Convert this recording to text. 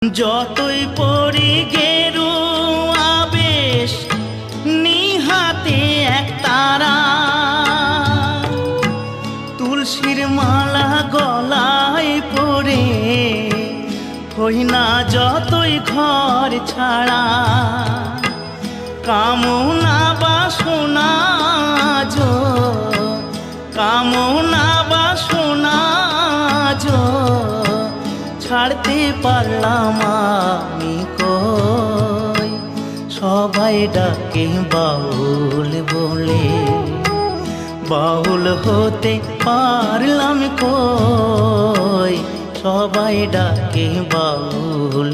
যতই পড়ি গেরুয়া বেশ নিহাতে এক তারা, তুলসীর মালা গলায় পরে হই না যতই ঘর ছাড়া। কামনা বাসনা যো, কামনা বাসনা যো ছাড়তে পারলাম আমি কই। সবাই ডাকে বাউল বলে, বাউল হতে পারলাম কই। সবাই ডাকে বাউল